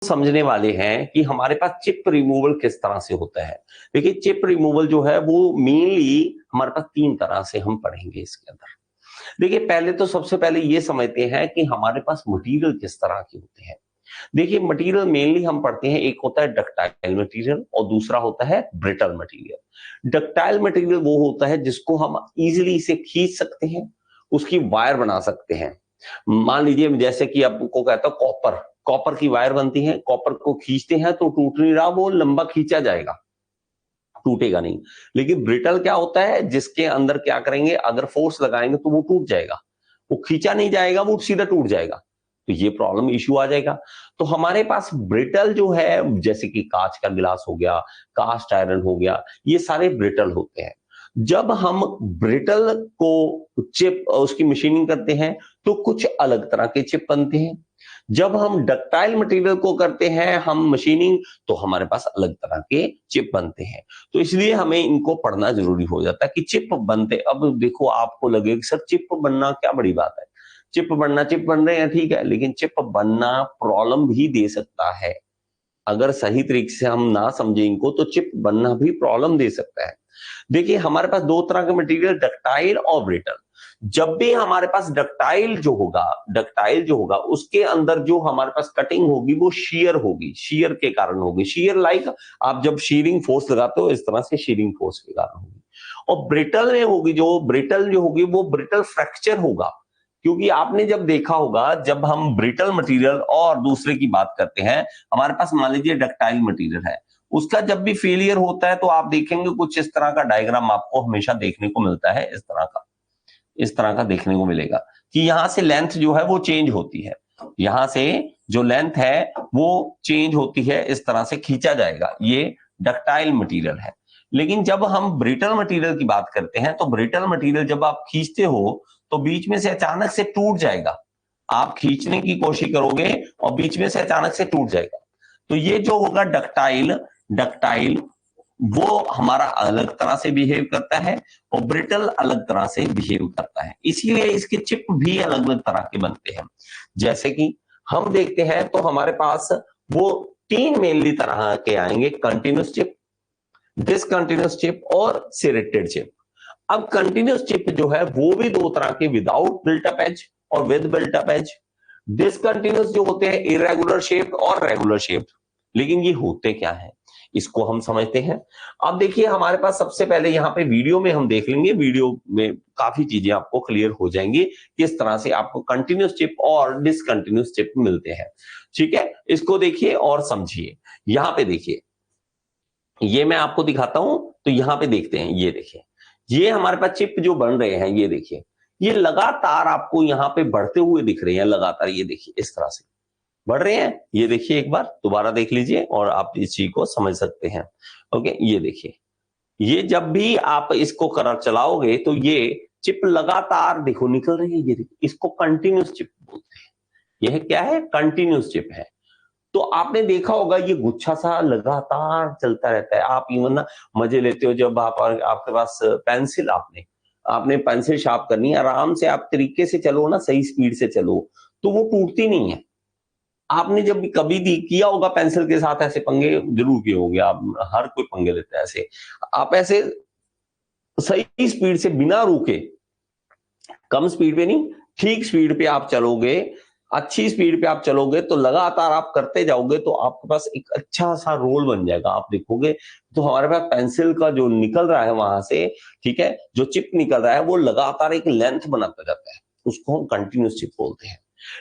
समझने वाले हैं कि हमारे पास चिप रिमूवल किस तरह से होता है। देखिए चिप रिमूवल जो है वो मेनली हमारे पास 3 तरह से हम पढ़ेंगे इसके अंदर। देखिए पहले तो सबसे पहले ये समझते हैं कि हमारे पास मटेरियल किस तरह के होते हैं। देखिए मटेरियल मेनली हम पढ़ते हैं, एक होता है डक्टाइल मटेरियल और दूसरा होता है ब्रिटल मटेरियल। डक्टाइल मटेरियल वो होता है जिसको हम इजीली इसे खींच सकते हैं, उसकी वायर बना सकते हैं। मान लीजिए जैसे कि आपको कहता हूं कॉपर, कॉपर की वायर बनती है, कॉपर को खींचते हैं तो टूट नहीं रहा, वो लंबा खींचा जाएगा, टूटेगा नहीं। लेकिन ब्रिटल क्या होता है, जिसके अंदर क्या करेंगे, अगर फोर्स लगाएंगे तो वो टूट जाएगा, वो खींचा नहीं जाएगा, वो सीधा टूट जाएगा। तो ये प्रॉब्लम इश्यू आ जाएगा। तो हमारे पास ब्रिटल जो है, जैसे कि कांच का गिलास हो गया, कास्ट आयरन हो गया, ये सारे ब्रिटल होते हैं। जब हम ब्रिटल को चिप उसकी मशीनिंग करते हैं तो कुछ अलग तरह के चिप बनते हैं। जब हम डक्टाइल मटेरियल को करते हैं हम मशीनिंग, तो हमारे पास अलग तरह के चिप बनते हैं। तो इसलिए हमें इनको पढ़ना जरूरी हो जाता है कि चिप बनते। अब देखो आपको लगे सर चिप बनना क्या बड़ी बात है, चिप बनना, चिप बन रहे हैं ठीक है, लेकिन चिप बनना प्रॉब्लम भी दे सकता है। अगर सही तरीके से हम ना समझे इनको तो चिप बनना भी प्रॉब्लम दे सकता है। देखिए हमारे पास 2 तरह के मटेरियल, डक्टाइल और ब्रिटल। जब भी हमारे पास डक्टाइल जो होगा उसके अंदर जो हमारे पास कटिंग होगी वो शीयर होगी, शीयर के कारण होगी। शीयर लाइक आप जब शीयरिंग फोर्स लगाते हो इस तरह से शीयरिंग फोर्स के कारण होगी। और ब्रिटल में होगी, जो ब्रिटल जो होगी वो ब्रिटल फ्रैक्चर होगा। क्योंकि आपने जब देखा होगा, जब हम ब्रिटल मटेरियल और दूसरे की बात करते हैं, हमारे पास मान लीजिए डक्टाइल मटेरियल है, उसका जब भी फेलियर होता है तो आप देखेंगे कुछ इस तरह का डायग्राम आपको हमेशा देखने को मिलता है, इस तरह का देखने को मिलेगा कि यहां से लेंथ जो है वो चेंज होती है, यहां से जो लेंथ है वो चेंज होती है, इस तरह से खींचा जाएगा, ये डक्टाइल मटेरियल है। लेकिन जब हम ब्रिटल मटेरियल की बात करते हैं तो ब्रिटल मटेरियल जब आप खींचते हो तो बीच में से अचानक से टूट जाएगा। आप खींचने की कोशिश करोगे और बीच में से अचानक से टूट जाएगा। तो ये जो होगा डक्टाइल, डक्टाइल वो हमारा अलग तरह से बिहेव करता है और ब्रिटल अलग तरह से बिहेव करता है। इसीलिए इसके चिप भी अलग अलग तरह के बनते हैं। जैसे कि हम देखते हैं तो हमारे पास वो 3 मेनली तरह के आएंगे, कंटिन्यूस चिप, डिसकंटिन्यूस चिप और सिरेटेड चिप। अब कंटिन्यूस चिप जो है वो भी 2 तरह के, विदाउट बिल्टअप एज और विद बिल्टअप एज। डिसकंटिन्यूस जो होते हैं इरेगुलर शेप और रेगुलर शेप। लेकिन ये होते क्या है इसको हम समझते हैं। अब देखिए हमारे पास सबसे पहले यहाँ पे वीडियो में हम देख लेंगे, वीडियो में काफी चीजें आपको क्लियर हो जाएंगी किस तरह से आपको कंटिन्यूस चिप और डिसकंटिन्यूस चिप मिलते हैं। ठीक है, इसको देखिए और समझिए। यहाँ पे देखिए, ये मैं आपको दिखाता हूं तो यहाँ पे देखते हैं, ये देखिए ये हमारे पास चिप जो बन रहे हैं, ये देखिए ये लगातार आपको यहाँ पे बढ़ते हुए दिख रहे हैं, लगातार ये देखिए इस तरह से बढ़ रहे हैं। ये देखिए एक बार दोबारा देख लीजिए और आप इस चीज को समझ सकते हैं। ओके, ये देखिए, ये जब भी आप इसको कर चलाओगे तो ये चिप लगातार देखो निकल रही है, ये देखिए, इसको कंटिन्यूस चिप बोलते हैं। यह क्या है, कंटिन्यूस चिप है। तो आपने देखा होगा ये गुच्छा सा लगातार चलता रहता है। आप इवन ना मजे लेते हो जब आपके पास पेंसिल, आपने पेंसिल शार्प करनी है, आराम से आप तरीके से चलो ना, सही स्पीड से चलो तो वो टूटती नहीं है। आपने जब भी कभी भी किया होगा पेंसिल के साथ ऐसे पंगे जरूर किए होंगे आप, हर कोई पंगे लेता है ऐसे। आप ऐसे सही स्पीड से बिना रुके, कम स्पीड पे नहीं, ठीक स्पीड पे आप चलोगे, अच्छी स्पीड पे आप चलोगे तो लगातार आप करते जाओगे तो आपके पास एक अच्छा सा रोल बन जाएगा। आप देखोगे तो हमारे पास पेंसिल का जो निकल रहा है वहां से, ठीक है, जो चिप निकल रहा है वो लगातार एक लेंथ बनाता जाता है, उसको हम कंटिन्यूस चिप बोलते हैं।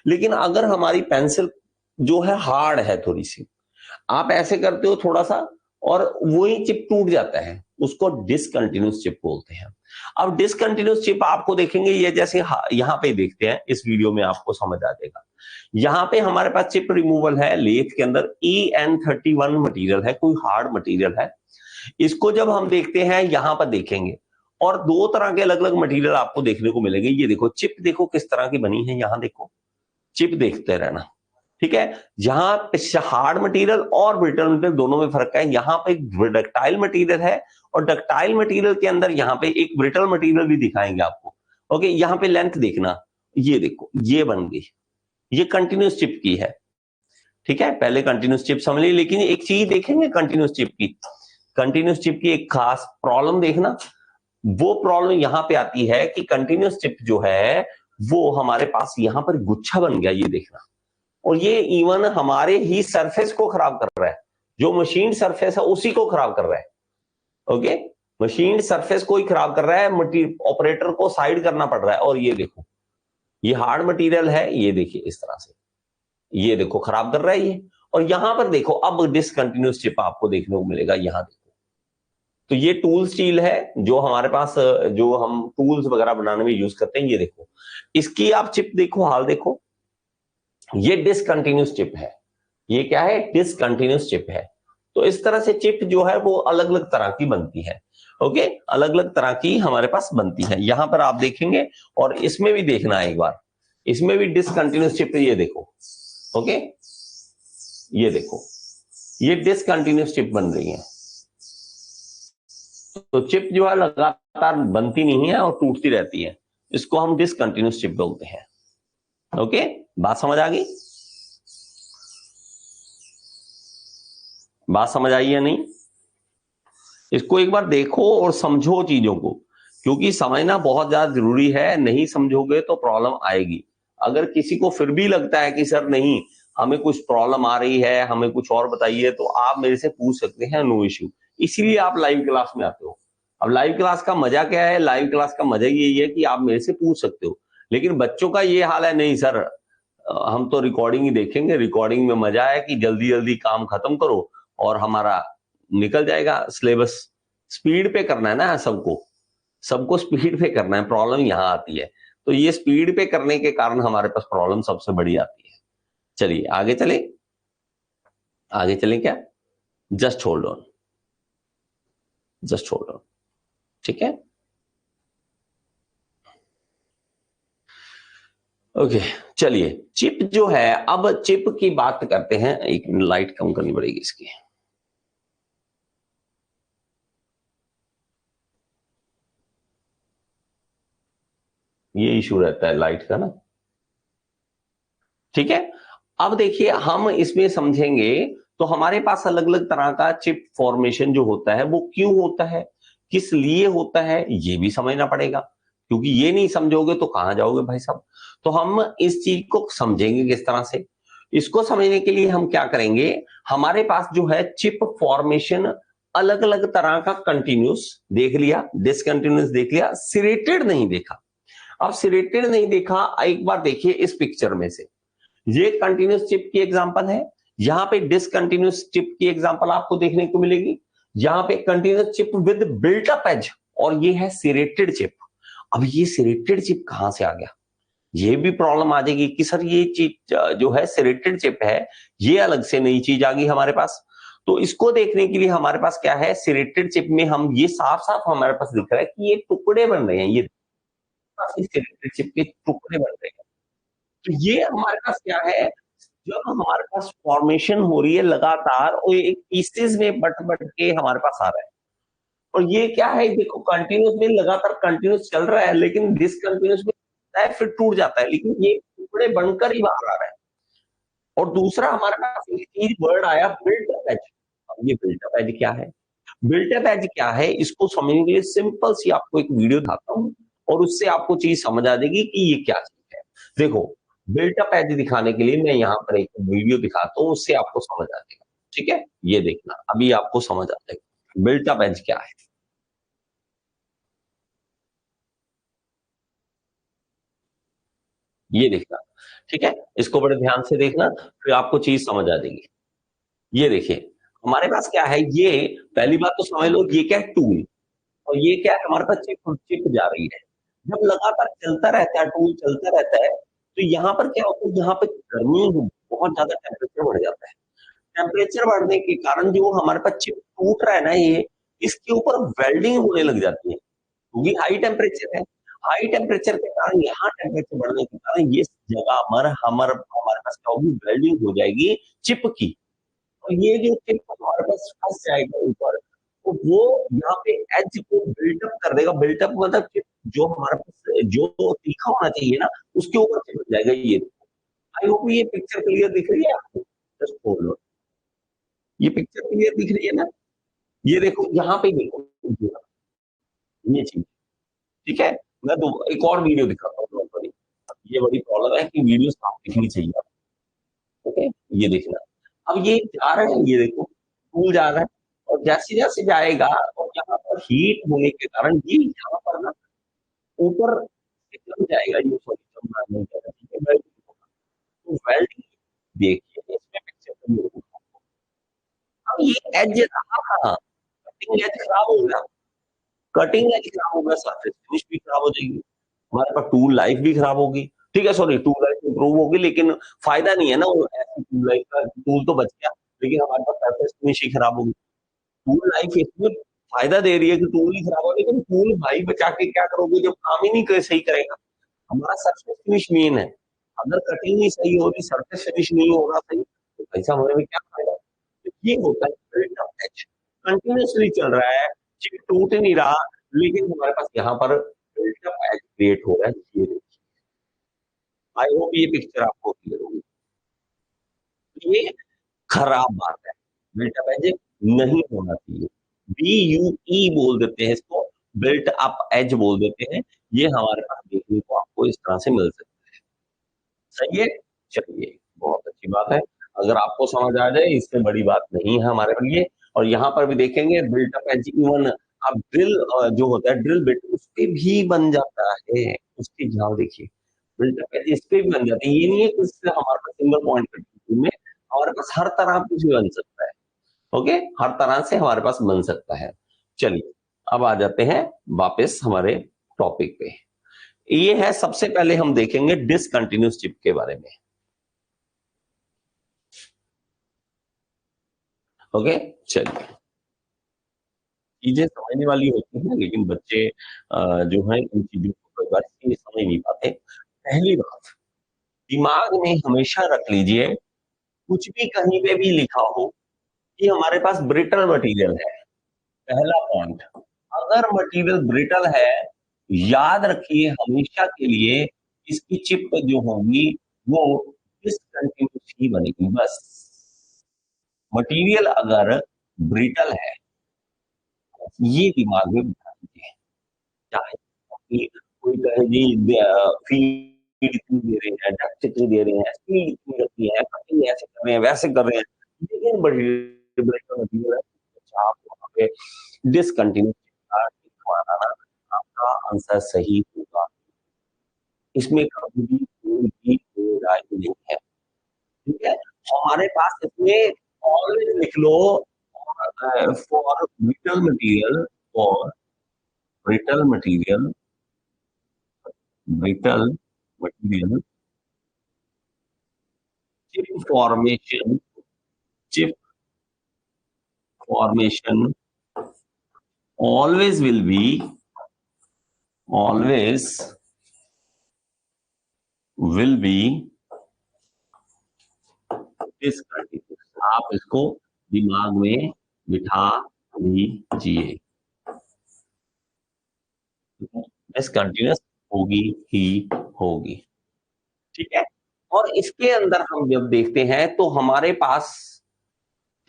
लेकिन अगर हमारी पेंसिल जो है हार्ड है थोड़ी सी, आप ऐसे करते हो थोड़ा सा और वही चिप टूट जाता है, उसको डिसकंटिन्यूस चिप बोलते हैं। अब डिसकंटिन्यूस चिप आपको देखेंगे, ये जैसे यहाँ पे देखते हैं, इस वीडियो में आपको समझ आ जाएगा। यहाँ पे हमारे पास चिप रिमूवल है, लेथ के अंदर EN31 मटेरियल है, कोई हार्ड मटेरियल है। इसको जब हम देखते हैं यहां पर देखेंगे और 2 तरह के अलग अलग मटेरियल आपको देखने को मिलेंगे। ये देखो चिप, देखो किस तरह की बनी है, यहां देखो चिप देखते रहना, ठीक है। जहां हार्ड मटेरियल और ब्रिटल मटेरियल दोनों में फर्क है। यहाँ पे डक्टाइल मटेरियल है और डक्टाइल मटेरियल के अंदर यहाँ पे एक ब्रिटल मटेरियल भी दिखाएंगे आपको। ओके, यहाँ पे लेंथ देखना, ये देखो ये बन गई, ये कंटिन्यूस चिप की है। ठीक है, पहले कंटिन्यूस चिप समझ ली, लेकिन एक चीज देखेंगे कंटिन्यूस चिप की। कंटिन्यूस चिप की एक खास प्रॉब्लम देखना, वो प्रॉब्लम यहां पे आती है कि कंटिन्यूस चिप जो है वो हमारे पास यहां पर गुच्छा बन गया, ये देखना, और ये इवन हमारे ही सरफेस को खराब कर रहा है, जो मशीन सरफेस है उसी को खराब कर रहा है। ओके, मशीन सरफेस को ही खराब कर रहा है, ऑपरेटर को साइड करना पड़ रहा है। और ये देखो, ये हार्ड मटेरियल है, ये देखिए इस तरह से, ये देखो खराब कर रहा है ये। और यहां पर देखो, अब डिसकंटिन्यूस चिप आपको देखने को मिलेगा, यहां देखो, तो ये टूल स्टील है जो हमारे पास, जो हम टूल्स वगैरह बनाने में यूज करते हैं। ये देखो, इसकी आप चिप देखो, हाल देखो, ये डिसकंटिन्यूस चिप है। ये क्या है? डिसकंटिन्यूस चिप है। तो इस तरह से चिप जो है वो अलग अलग तरह की बनती है। ओके, अलग अलग तरह की हमारे पास बनती है, यहां पर आप देखेंगे। और इसमें भी देखना है एक बार, इसमें भी डिसकंटिन्यूस चिप, ये देखो। ओके, ये देखो, ये डिसकंटिन्यूस चिप बन रही है। तो चिप जो है लगातार बनती नहीं है और टूटती रहती है, इसको हम डिसकंटिन्यूस चिप बोलते हैं। ओके, बात समझ आ गई? बात समझ आई या नहीं? इसको एक बार देखो और समझो चीजों को, क्योंकि समझना बहुत ज्यादा जरूरी है। नहीं समझोगे तो प्रॉब्लम आएगी। अगर किसी को फिर भी लगता है कि सर नहीं, हमें कुछ प्रॉब्लम आ रही है, हमें कुछ और बताइए, तो आप मेरे से पूछ सकते हैं, नो इश्यू। इसीलिए आप लाइव क्लास में आते हो। अब लाइव क्लास का मजा क्या है? लाइव क्लास का मजा यही है कि आप मेरे से पूछ सकते हो। लेकिन बच्चों का ये हाल है, नहीं सर, हम तो रिकॉर्डिंग ही देखेंगे, रिकॉर्डिंग में मजा है कि जल्दी जल्दी काम खत्म करो और हमारा निकल जाएगा सिलेबस। स्पीड पे करना है ना सबको, सबको स्पीड पे करना है, प्रॉब्लम यहां आती है। तो ये स्पीड पे करने के कारण हमारे पास प्रॉब्लम सबसे बड़ी आती है। चलिए आगे चले, आगे चलें क्या? Just hold on, just hold on, ठीक है। ओके, चलिए, चिप जो है, अब चिप की बात करते हैं। एक लाइट कम करनी पड़ेगी इसकी। ये इशू रहता है लाइट का ना, ठीक है। अब देखिए, हम इसमें समझेंगे तो हमारे पास अलग अलग तरह का चिप फॉर्मेशन जो होता है वो क्यों होता है, किस लिए होता है, ये भी समझना पड़ेगा। क्योंकि ये नहीं समझोगे तो कहां जाओगे भाई साहब। तो हम इस चीज को समझेंगे किस तरह से। इसको समझने के लिए हम क्या करेंगे, हमारे पास जो है चिप फॉर्मेशन अलग अलग तरह का, कंटिन्यूस देख लिया, डिसकंटिन्यूस देख लिया, सिरेटेड नहीं देखा। अब सिरेटेड नहीं देखा, एक बार देखिए इस पिक्चर में से, ये कंटिन्यूस चिप की एग्जांपल है, यहां पे डिसकंटिन्यूस चिप की एग्जांपल आपको देखने को मिलेगी। यहां पे continuous chip with built up edge, और ये है सिरेटेड चिप। अब ये सिरेटेड चिप कहां से आ गया? ये भी प्रॉब्लम आ जाएगी कि सर ये चीज जो है सिरेटेड चिप है, ये अलग से नई चीज आ गई हमारे पास। तो इसको देखने के लिए हमारे पास क्या है, सिरेटेड चिप में हम ये साफ साफ हमारे पास दिख रहा है कि ये टुकड़े बन रहे हैं, ये सिरेटेड चिप के टुकड़े बन रहे हैं। तो ये हमारे पास क्या है, जब हमारे पास फॉर्मेशन हो रही है लगातार और एक पीसेस में बट बट के हमारे पास आ रहा है। और ये क्या है, देखो कंटिन्यूस में लगातार कंटिन्यूस चल रहा है, लेकिन डिसकंटिन्यूस में है, फिर टूट जाता है, लेकिन ये टुकड़े बनकर ही बाहर आ रहा है। और दूसरा हमारे पास एक चीज वर्ड आया, बिल्ट अप एज। अब ये बिल्ट अप एज क्या है? बिल्ट अप एज क्या है, इसको समझने के लिए सिंपल सी आपको एक वीडियो दिखाता हूँ, और उससे आपको चीज समझ आ जाएगी कि ये क्या चीज है। देखो, बिल्ट अप एज दिखाने के लिए मैं यहाँ पर एक वीडियो दिखाता हूँ, उससे आपको समझ आ जाएगा, ठीक है। ये देखना, अभी आपको समझ आ जाएगा बिल्ट अप एज क्या है। ये देखना, ठीक है, इसको बड़े ध्यान से देखना, फिर आपको चीज समझ आ जाएगी। ये देखिए, हमारे पास क्या है, ये पहली बात तो समझ लो, ये क्या है, टूल। और ये क्या है, हमारे पास चिप चिप जा रही है। जब लगातार चलता रहता है, टूल चलता रहता है, तो यहाँ पर क्या होता है, यहाँ पे गर्मी, बहुत ज्यादा टेम्परेचर बढ़ जाता है। टेम्परेचर बढ़ने के कारण जो हमारे पास चिप टूट रहा है ना, ये इसके ऊपर वेल्डिंग होने लग जाती है, क्योंकि हाई टेम्परेचर है। हाई टेम्परेचर के कारण, यहाँ टेम्परेचर बढ़ने के कारण ये जगह पर हमारे पास क्या होगी, वेल्डिंग हो जाएगी चिप की। तो ये जो चिप हमारे पास फंस जाएगा ऊपर, तो वो यहाँ पे एज को बिल्टअप कर देगा। बिल्टअप मतलब चिप जो हमारे पास जो तीखा होना चाहिए ना, उसके ऊपर चिपक जाएगा। ये आई होप ये पिक्चर क्लियर दिख रही है आपको। Just hold on. ये पिक्चर क्लियर दिख रही है ना? ये देखो, यहाँ पे देखो, ये चीज, ठीक है? मैं एक और वीडियो दिखाता हूँ, सॉरी, ये बड़ी प्रॉब्लम है कि वीडियो साफ दिखनी चाहिए। ओके, ये देखना। अब ये जा रहा है, ये देखो, टूल जा रहा है, और जैसे जैसे जाएगा, और यहाँ पर हीट होने के कारण ये यहाँ पर ना ऊपर जम जाएगा, ये सॉरी जमना नहीं कर रहा, ठीक है? तो वेल्डिंग देखिए, इसमें पिक्चर में अब ये एज रहा कहाँ, कटिंग एज खराब हो गया, कटिंग एज खराब हो गया, सरफेस फिनिश भी खराब हो जाएगी, हमारे पास टूल लाइफ भी खराब होगी। ठीक है, सॉरी, टूल लाइफ इंप्रूव होगी, लेकिन फायदा नहीं है ना, वो ऐसी टूल लाइफ का, टूल तो बच गया, लेकिन हमारे पास सरफेस फिनिश ही खराब होगी। टूल लाइफ इसमें फायदा दे रही है कि टूल ही खराब हो, लेकिन टूल भाई बचा के क्या करोगे जब काम ही नहीं सही करेगा? हमारा सरफेस फिनिश मेन है, अगर कटिंग नहीं सही हो रही, सरफेस फिनिश नहीं हो रहा सही, तो पैसा होने में क्या फायदा? तो ये होता है बिल्ट अप एज, कंटिन्यूसली चल रहा है, चिप टूट नहीं रहा, लेकिन हमारे पास यहाँ पर बिल्ट अप एज क्रिएट हो रहा है। ये देखिए, आई होप ये पिक्चर आपको क्लियर होगी। ये खराब बात है, बिल्ट अप एज नहीं होना चाहिए, BUE बोल देते हैं इसको, बिल्ट अप एज बोल देते हैं। ये हमारे पास देखने को आपको इस तरह से मिल सकता है। सही है, चलिए, बहुत अच्छी बात है, अगर आपको समझ आ जाए इससे बड़ी बात नहीं है हमारे लिए। और यहाँ पर भी देखेंगे बिल्ट अप एज, इवन अब ड्रिल जो होता है, ड्रिल बिट, उस पे भी बन जाता है, उसकी जहाँ देखिए, बिल्ट अप एज इस पे भी बन जाती है। ये नहीं है कि इससे हमारे पास सिंगल पॉइंट में, हमारे पास हर तरह कुछ भी बन सकता है। ओके, हर तरह से हमारे पास बन सकता है। चलिए, अब आ जाते हैं वापस हमारे टॉपिक पे। ये है, सबसे पहले हम देखेंगे डिसकंटिन्यूस चिप के बारे में। ओके, चलिए, चीजें समझने वाली होती हैं, लेकिन बच्चे जो है इन चीजों को कई बार इसलिए समझ नहीं पाते। पहली बात, दिमाग में हमेशा रख लीजिए, कुछ भी कहीं पे भी लिखा हो कि हमारे पास ब्रिटल मटेरियल है, पहला पॉइंट, अगर मटेरियल ब्रिटल है, याद रखिए हमेशा के लिए इसकी चिप जो होगी वो डिसकंटिन्यूस ही बनेगी। बस, मटेरियल अगर ब्रिटल है, ये दिमाग में बिठा दीजिए। चाहे कोई कहे जी फीड इतनी दे रहे हैं, डक्ट इतनी दे रहे हैं, स्पीड इतनी रखी है, कटिंग ऐसे कर रहे हैं, वैसे कर रहे हैं, लेकिन ब्रिटल मटेरियल है, तो आप वहां पे डिसकंटिन्यूस ना, आपका आंसर सही होगा, इसमें कभी भी कोई भी दो राय नहीं है। ठीक है, हमारे पास इसमें ऑलवेज लिख लो, for brittle material, for brittle material, brittle material, chip formation, chip formation always will be, always will be discontinuous। आप इसको दिमाग में बिठा लीजिए, डिसकंटिन्यूस होगी ही होगी। ठीक है, और इसके अंदर हम जब देखते हैं तो हमारे पास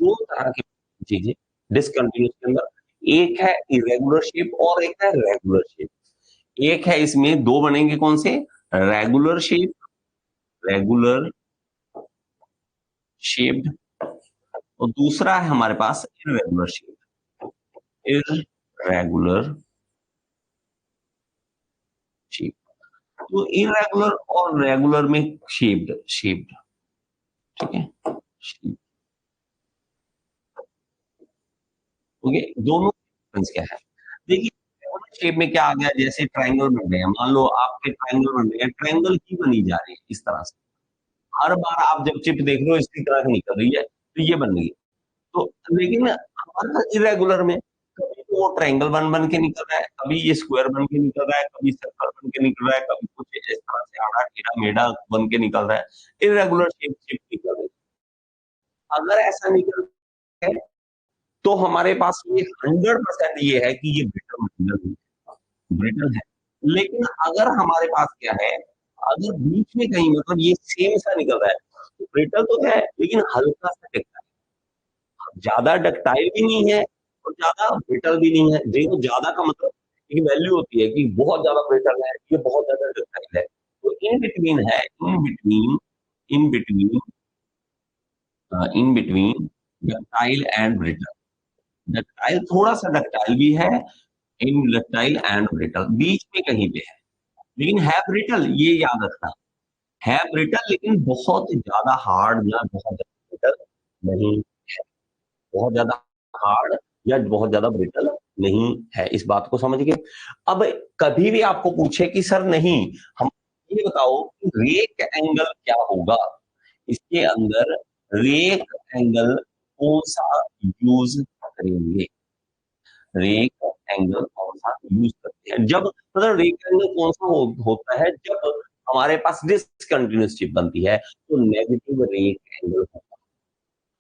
दो तरह की चीजें डिसकंटिन्यूस के अंदर, एक है इरेगुलर शेप और एक है रेगुलर शेप। एक है, इसमें दो बनेंगे, कौन से? रेगुलर शेप, रेगुलर शेप्ड, और दूसरा है हमारे पास इरेगुलर शेप, इरेगुलर शेप। तो इरेगुलर और रेगुलर में शेप्ड, शेप्ड, ठीक है, ओके, दोनों डिफरेंस क्या है? देखिए, शेप में क्या आ गया, जैसे ट्रायंगल बन रहे हैं, मान लो आपके ट्रायंगल बन रहे हैं, ट्रायंगल की बनी जा रही है इस तरह से, हर बार आप जब चिप देख रहे हो इसकी तरह की निकल रही है, तो ये बन गई। तो लेकिन हमारे पास इरेगुलर में कभी तो वो ट्रायंगल बन के निकल रहा है, कभी ये स्क्वायर बन के निकल रहा है, कभी सर्कल बन के निकल रहा है, कभी कुछ इस तरह से आड़ा टेढ़ा मेढ़ा बन के निकल रहा है, इरेगुलर शेप शेप निकल रही है। अगर ऐसा निकल है तो हमारे पास ये 100% ये है कि ये ब्रिटल मटेरियल, ब्रिटल है। लेकिन अगर हमारे पास क्या है, अगर बीच में कहीं मतलब ये सेम सा निकल रहा है, ब्रिटल तो है लेकिन हल्का सा डक्टाइल, ज्यादा डक्टाइल भी नहीं है और ज्यादा ब्रिटल भी नहीं है। देखो ज्यादा का मतलब एक वैल्यू होती है कि बहुत ज्यादा ब्रिटल है, ये बहुत ज्यादा डक्टाइल है, तो इन बिटवीन है, in between in between ductile and brittle. Ductile थोड़ा सा डक्टाइल भी है, इन डक्टाइल एंड ब्रिटल बीच में कहीं पे है, लेकिन है ब्रिटल, ये याद रखना, है ब्रिटल लेकिन बहुत ज्यादा हार्ड या बहुत ज्यादा ब्रिटल नहीं, बहुत ज्यादा हार्ड या बहुत ज्यादा ब्रिटल नहीं है, इस बात को समझ गए। अब कभी भी आपको पूछे कि सर नहीं, हम ये बताओ कि रेक एंगल क्या होगा, इसके अंदर रेक एंगल कौन सा यूज करेंगे, रेक एंगल कौन सा यूज करते हैं, जब मतलब रेक एंगल कौन सा होता है जब हमारे पास डिसकंटिन्यूअस चिप बनती है, तो नेगेटिव रेक एंगल होता है।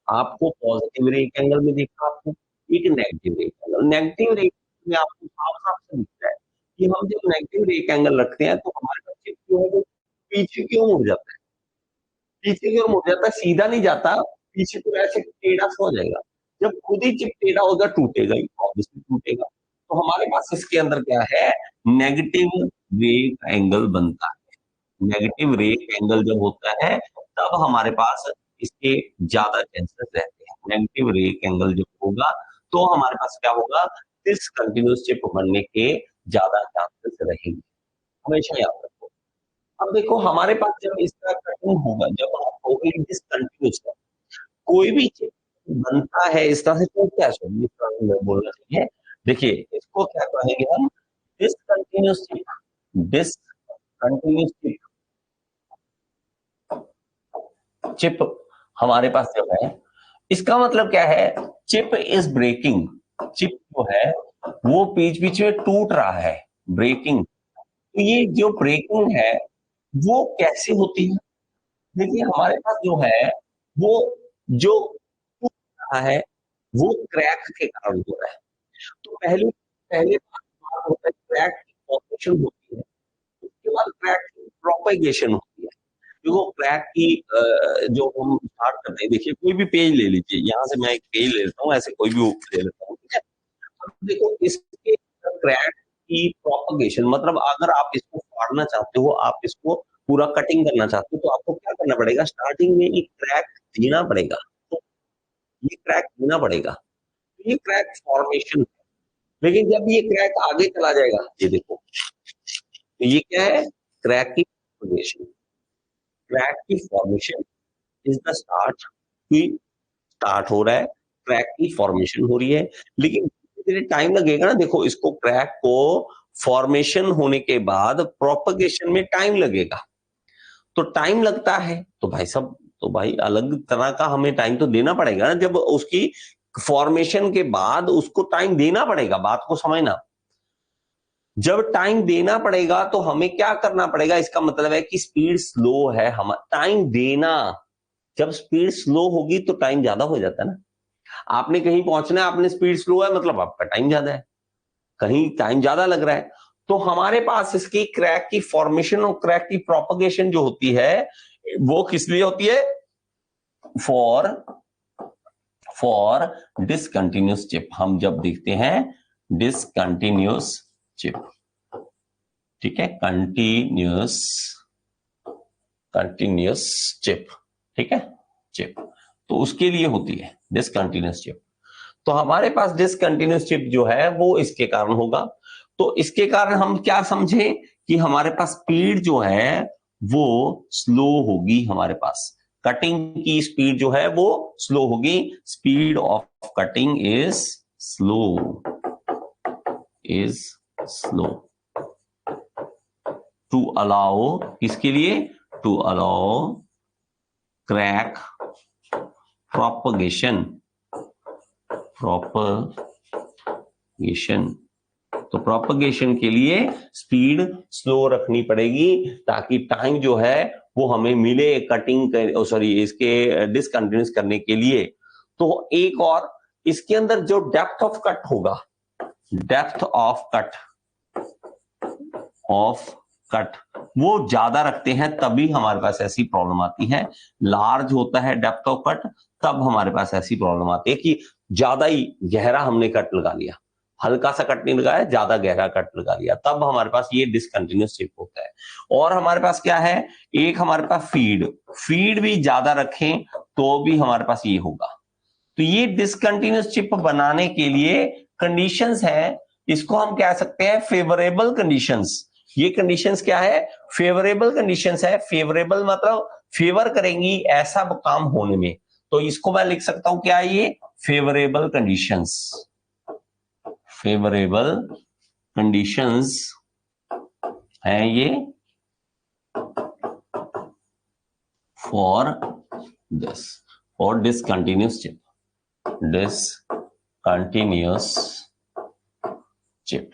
आपको पॉजिटिव रेक एंगल में देखा, आपको एक negative rake angle, negative rake में आपको साफ साफ से दिखता है कि हम जब नेगेटिव रेक एंगल रखते हैं तो हमारे पास चिप जो है वो पीछे क्यों मुड़ जाता है, पीछे की ओर मुड़ जाता है, सीधा नहीं जाता, पीछे को ऐसे टेढ़ा सा हो जाएगा, जब खुद ही चिप टेढ़ा होगा टूटेगा ही, ऑब्वियसली टूटेगा। तो हमारे पास इसके अंदर क्या है, नेगेटिव रेक एंगल बनता है, नेगेटिव रेक एंगल जब होता है तब हमारे पास इसके ज्यादा चांसेस रहते हैं, नेगेटिव रेक एंगल जब होगा तो हमारे पास क्या होगा, डिसकंटिन्यूअस चिप बनने के ज्यादा चांसेस रहेंगे, हमेशा याद रखो। अब देखो हमारे पास जब इसका कटिंग होगा, जब आप कहोगे डिसकंटिन्यूअस, कोई भी चीज बनता है इस तरह से, तो क्या चाहिए बोलना चाहिए, देखिए इसको क्या कहेंगे हम, डिसकंटिन्यूअस चिप, डिसकंटिन्यूअस चिप हमारे पास जब है, इसका मतलब क्या है, चिप इज ब्रेकिंग, चिप जो है वो बीच बीच में टूट रहा है, ब्रेकिंग। तो ये जो ब्रेकिंग है वो कैसे होती है, देखिए हमारे पास जो है वो जो टूट रहा है वो क्रैक के कारण हो रहा है। तो पहले पहले बात होता है क्रैक की फॉर्मेशन होती है, उसके बाद क्रैक की प्रोपेगेशन होती है। देखो क्रैक की जो हम स्टार्ट करते हैं, देखिए कोई भी पेज ले लीजिए, यहाँ से मैं एक पेज ले लेता हूँ, ऐसे कोई भी ले लेता हूँ, ठीक है। अब देखो इसके क्रैक की प्रोपेगेशन मतलब अगर आप इसको फाड़ना चाहते हो, आप इसको पूरा कटिंग करना चाहते हो, तो आपको क्या करना पड़ेगा, स्टार्टिंग में एक क्रैक देना पड़ेगा, तो ये क्रैक देना पड़ेगा, तो ये क्रैक फॉर्मेशन। लेकिन जब ये क्रैक आगे चला जाएगा, ये देखो, तो ये क्या है, क्रैक की प्रोपेगेशन, क्रैक की formation is the start, start हो रहा है, क्रैक की फॉर्मेशन हो रही है, लेकिन धीरे टाइम लगेगा ना, देखो इसको क्रैक को फॉर्मेशन होने के बाद प्रोपगेशन में टाइम लगेगा, तो टाइम लगता है, तो भाई साहब, तो भाई अलग तरह का हमें टाइम तो देना पड़ेगा ना, जब उसकी फॉर्मेशन के बाद उसको टाइम देना पड़ेगा, बात को समझना, जब टाइम देना पड़ेगा तो हमें क्या करना पड़ेगा, इसका मतलब है कि स्पीड स्लो है, हम टाइम देना, जब स्पीड स्लो होगी तो टाइम ज्यादा हो जाता है ना, आपने कहीं पहुंचना है, आपने स्पीड स्लो है मतलब आपका टाइम ज्यादा है, कहीं टाइम ज्यादा लग रहा है, तो हमारे पास इसकी क्रैक की फॉर्मेशन और क्रैक की प्रोपगेशन जो होती है वो किस लिए होती है, फॉर फॉर डिसकंटिन्यूअस चिप, हम जब देखते हैं डिसकंटिन्यूअस चिप, ठीक है, कंटिन्यूअस कंटिन्यूअस चिप, ठीक है, चिप, तो उसके लिए होती है डिसकंटिन्यूअस चिप। तो हमारे पास डिसकंटिन्यूअस चिप जो है वो इसके कारण होगा, तो इसके कारण हम क्या समझे कि हमारे पास स्पीड जो है वो स्लो होगी, हमारे पास कटिंग की स्पीड जो है वो स्लो होगी, speed of cutting is slow to allow, किसके लिए, टू अलाउ क्रैक प्रोपगेशन, तो प्रोपगेशन के लिए स्पीड स्लो रखनी पड़ेगी, ताकि टाइम जो है वो हमें मिले कटिंग सॉरी इसके डिसकंटिन्यूस करने के लिए। तो एक और इसके अंदर जो डेप्थ ऑफ कट होगा, depth of cut off cut वो ज्यादा रखते हैं तभी हमारे पास ऐसी प्रॉब्लम आती है। लार्ज होता है डेप्थ ऑफ कट तब हमारे पास ऐसी प्रॉब्लम आती है कि ज्यादा ही गहरा हमने कट लगा लिया, हल्का सा कट नहीं लगाया, ज्यादा गहरा कट लगा लिया, तब हमारे पास ये डिसकंटिन्यूअस चिप होता है। और हमारे पास क्या है, एक हमारे पास फीड भी ज्यादा रखें तो भी हमारे पास ये होगा। तो ये डिसकंटिन्यूअस चिप बनाने के लिए कंडीशंस हैं, इसको हम कह सकते हैं फेवरेबल कंडीशंस। ये कंडीशंस क्या है, फेवरेबल कंडीशंस है। फेवरेबल मतलब फेवर करेंगी ऐसा काम होने में, तो इसको मैं लिख सकता हूं क्या है ये, फेवरेबल कंडीशंस। फेवरेबल कंडीशंस है ये for this, for discontinuous chip, discontinuous chip.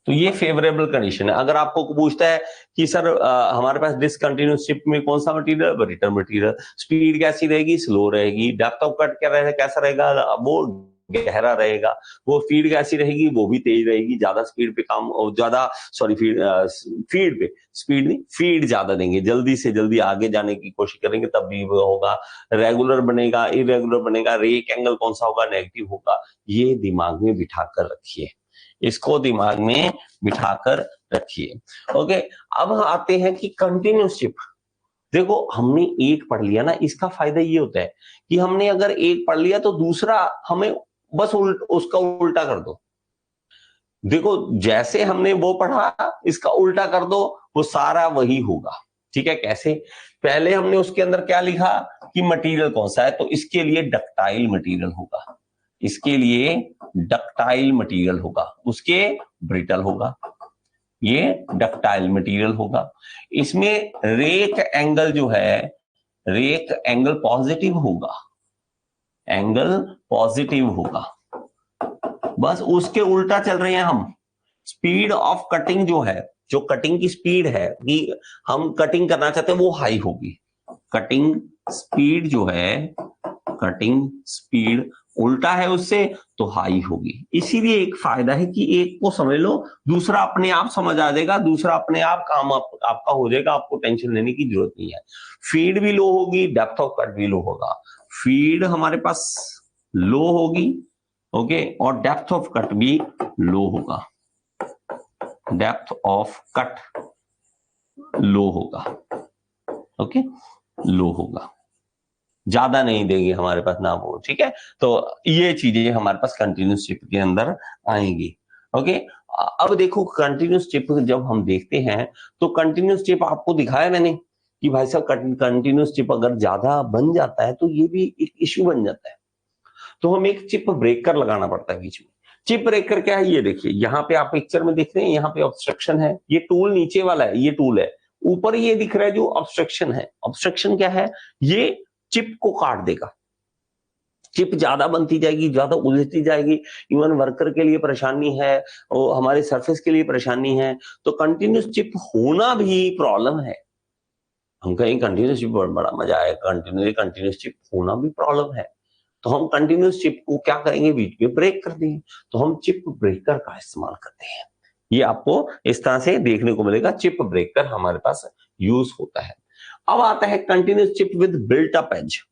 तो ये फेवरेबल कंडीशन है। अगर आपको पूछता है कि सर हमारे पास डिसकंटिन्यूअस चिप में कौन सा मटेरियल, रिटर्न मटेरियल, स्पीड कैसी रहेगी, स्लो रहेगी, डेप्थ ऑफ कट क्या रहेगा, कैसा रहेगा, वो गहरा रहेगा, वो फीड कैसी रहेगी, वो भी तेज रहेगी, ज्यादा स्पीड पे काम, ज्यादा सॉरी फीड पे स्पीड नहीं, फीड ज्यादा देंगे, जल्दी से जल्दी आगे जाने की कोशिश करेंगे तब भी वो होगा, रेगुलर बनेगा, इरेगुलर बनेगा, रेक एंगल कौन सा होगा, नेगेटिव होगा। ये दिमाग में बिठा कर रखिए, इसको दिमाग में बिठाकर रखिए। ओके, अब आते हैं कि कंटिन्यूअस चिप। देखो हमने एक पढ़ लिया ना, इसका फायदा ये होता है कि हमने अगर एक पढ़ लिया तो दूसरा हमें बस उसका उल्टा कर दो। देखो जैसे हमने वो पढ़ा इसका उल्टा कर दो, वो सारा वही होगा। ठीक है, कैसे, पहले हमने उसके अंदर क्या लिखा कि मटेरियल कौन सा है, तो इसके लिए डक्टाइल मटेरियल होगा, इसके लिए डक्टाइल मटेरियल होगा, उसके ब्रिटल होगा, ये डक्टाइल मटेरियल होगा। इसमें रेक एंगल जो है, रेक एंगल पॉजिटिव होगा, एंगल पॉजिटिव होगा। बस उसके उल्टा चल रहे हैं हम। स्पीड ऑफ कटिंग जो है, जो कटिंग की स्पीड है कि हम कटिंग करना चाहते हैं वो हाई होगी, कटिंग स्पीड जो है, कटिंग स्पीड उल्टा है उससे तो हाई होगी। इसीलिए एक फायदा है कि एक को समझ लो, दूसरा अपने आप समझ आ जाएगा, दूसरा अपने आप काम आपका हो जाएगा, आपको टेंशन लेने की जरूरत नहीं है। फीड भी लो होगी, डेप्थ ऑफ कट भी लो होगा। फीड हमारे पास लो होगी, ओके, और डेप्थ ऑफ कट भी लो होगा, डेप्थ ऑफ कट लो होगा, ओके, लो होगा, ज्यादा नहीं देंगे हमारे पास ना वो। ठीक है, तो ये चीजें हमारे पास कंटिन्यूअस चिप के अंदर आएंगी। ओके, अब देखो कंटिन्यूअस चिप जब हम देखते हैं तो कंटिन्यूअस चिप आपको दिखाया मैंने कि भाई साहब कंटिन्यूअस चिप अगर ज्यादा बन जाता है तो ये भी एक इश्यू बन जाता है, तो हमें एक चिप ब्रेकर लगाना पड़ता है बीच में। चिप ब्रेकर क्या है, ये देखिए यहाँ पे आप पिक्चर में देख रहे हैं, यहाँ पे ऑब्स्ट्रक्शन है, ये टूल नीचे वाला है, ये टूल है, ऊपर ये दिख रहा है जो ऑब्स्ट्रक्शन है। ऑब्स्ट्रक्शन क्या है, ये चिप को काट देगा, चिप ज्यादा बनती जाएगी, ज्यादा उलझती जाएगी, इवन वर्कर के लिए परेशानी है और हमारे सरफेस के लिए परेशानी है। तो कंटिन्यूस चिप होना भी प्रॉब्लम है। हम कहें कंटिन्यूस चिप बड़ा मजा आया, कंटिन्यूस चिप होना भी प्रॉब्लम है, तो हम कंटिन्यूस चिप को क्या करेंगे, बीच में ब्रेक कर देंगे, तो हम चिप ब्रेकर का इस्तेमाल करते हैं। ये आपको इस तरह से देखने को मिलेगा, चिप ब्रेकर हमारे पास यूज होता है। अब आता है continuous chip with built up edge.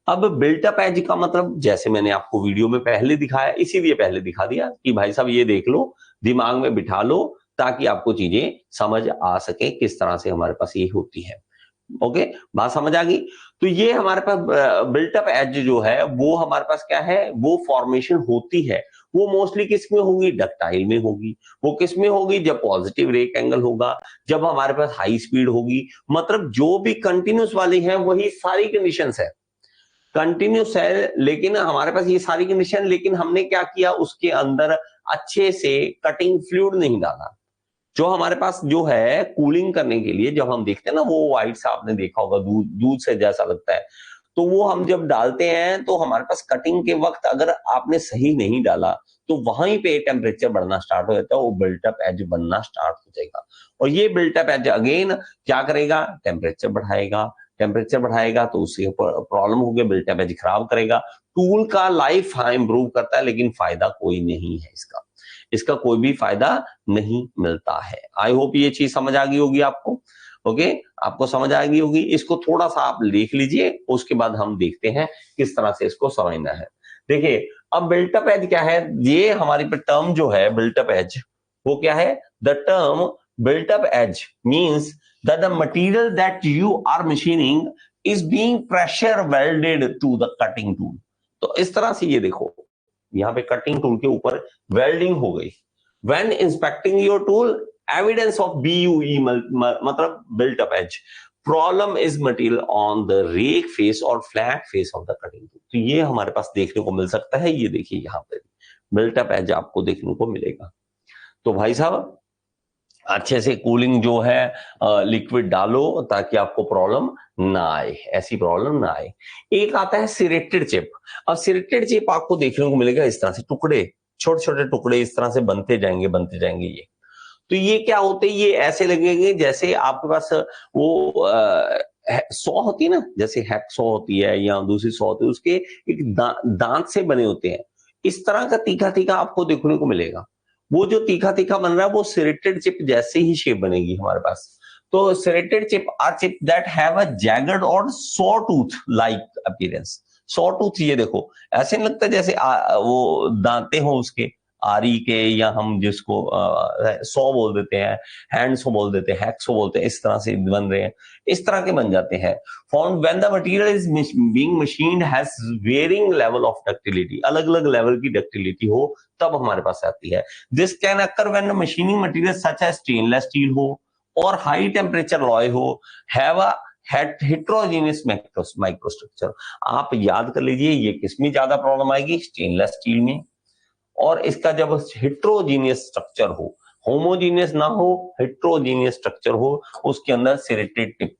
अब बिल्ट अप एज का मतलब जैसे मैंने आपको वीडियो में पहले दिखाया, इसीलिए पहले दिखा दिया कि भाई साहब ये देख लो, दिमाग में बिठा लो, ताकि आपको चीजें समझ आ सके किस तरह से हमारे पास ये होती है। ओके, बात समझ आ गई। तो ये हमारे पास बिल्टअप एज जो है वो हमारे पास क्या है, वो फॉर्मेशन होती है, वो मोस्टली किस में होगी, डक्टाइल में होगी। वो किस में होगी, जब पॉजिटिव रेक एंगल होगा, जब हमारे पास हाई स्पीड होगी। मतलब जो भी कंटिन्यूस वाली है वही सारी कंडीशंस है, कंटिन्यूस है, लेकिन हमारे पास ये सारी कंडीशन, लेकिन हमने क्या किया, उसके अंदर अच्छे से कटिंग फ्लूइड नहीं डाला। जो हमारे पास जो है कूलिंग करने के लिए, जब हम देखते हैं ना वो व्हाइट सा आपने देखा होगा, दूध से जैसा लगता है, तो वो हम जब डालते हैं तो हमारे पास कटिंग के वक्त अगर आपने सही नहीं डाला तो वहीं पे टेम्परेचर बढ़ना स्टार्ट हो जाता है, वो बिल्टअप एज बनना स्टार्ट हो जाएगा। और ये बिल्टअप एज अगेन क्या करेगा, टेम्परेचर बढ़ाएगा, टेम्परेचर बढ़ाएगा तो उससे प्रॉब्लम होगी, बिल्टअप एज खराब करेगा। टूल का लाइफ हाँ इंप्रूव करता है, लेकिन फायदा कोई नहीं है इसका। इसका कोई भी फायदा नहीं मिलता है। आई होप ये चीज समझ आ गई होगी आपको। ओके, आपको समझ आ गई होगी। इसको थोड़ा सा आप लिख लीजिए, उसके बाद हम देखते हैं किस तरह से इसको समझना है। देखिए, अब बिल्टअप एज क्या है, ये हमारी टर्म जो है बिल्टअप एज, वो क्या है, the term built-up edge means that the material that you are machining is being pressure welded to the cutting tool। तो इस तरह से ये देखो, यहाँ पे कटिंग टूल के ऊपर वेल्डिंग हो गई। When inspecting your tool, evidence of BUE मतलब built-up edge problem is material on the rake face or flat face of the cutting tool। तो ये हमारे पास देखने को मिल सकता है। ये देखिए यहाँ पे built-up edge आपको देखने को मिलेगा। तो भाई साहब अच्छे से कूलिंग जो है लिक्विड डालो ताकि आपको प्रॉब्लम ना आए, ऐसी प्रॉब्लम ना आए। एक आता है सिरेटेड चिप। अब सिरेटेड चिप आपको देखने को मिलेगा इस तरह से, टुकड़े, छोटे छोटे टुकड़े इस तरह से बनते जाएंगे ये। तो ये क्या होते हैं, ये ऐसे लगेंगे जैसे आपके पास वो सॉ होती है ना, जैसे हैक्सॉ होती है या दूसरी सॉ होती है, उसके एक दांत से बने होते हैं। इस तरह का तीखा तीखा आपको देखने को मिलेगा। वो जो तीखा तीखा बन रहा है वो सिरेटेड चिप जैसे ही शेप बनेगी हमारे पास। तो serrated chip are chip that have a jagged or saw tooth like appearance. Saw tooth ये देखो, ऐसे नहीं लगता जैसे वो दांते हो उसके, आरी के, या हम जिसको सॉ बोल देते हैं, हैंड सॉ बोल देते हैं, हैक्सॉ बोलते हैं, इस तरह से बन रहे हैं, इस तरह के बन जाते हैं। Found when the material is being machined has varying level of ductility, अलग अलग लेवल की डक्टिलिटी हो तब हमारे पास आती है। This can occur when the machining material such as stainless steel हो और high temperature alloy हो, have a heterogeneous microstructure। आप याद कर लीजिए ये किसमें ज्यादा प्रॉब्लम आएगी, स्टेनलेस स्टील में। और इसका जब हेट्रोजीनियस स्ट्रक्चर हो, होमोजीनियस ना हो, हेट्रोजीनियस स्ट्रक्चर हो, उसके अंदर सिरेटेड टिप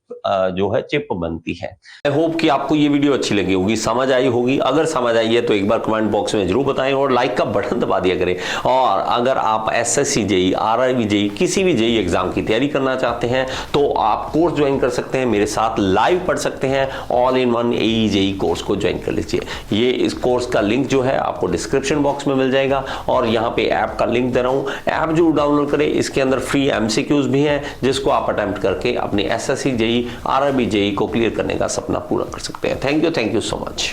जो है चिप बनती है। आई होप कि आपको ये वीडियो अच्छी लगी होगी, समझ आई होगी। अगर समझ आई है तो एक बार कमेंट बॉक्स में जरूर बताएं और लाइक का बटन दबा दिया करें। और अगर आप एसएससी जेई, आरआरबी जेई, किसी भी जेई एग्जाम की तैयारी करना चाहते हैं तो आप कोर्स ज्वाइन कर सकते हैं, मेरे साथ लाइव पढ़ सकते हैं। All in one AE JE course को ज्वाइन कर लीजिए। ये इस कोर्स का लिंक जो है आपको डिस्क्रिप्शन बॉक्स में मिल जाएगा और यहाँ पे ऐप का लिंक दे रहा हूँ, ऐप जरूर डाउनलोड करें। इसके अंदर फ्री एमसीक्यूज भी हैं जिसको आप अटेम्प्ट करके अपने एसएससी जेई, आरआरबी जेई को क्लियर करने का सपना पूरा कर सकते हैं। Thank you so much.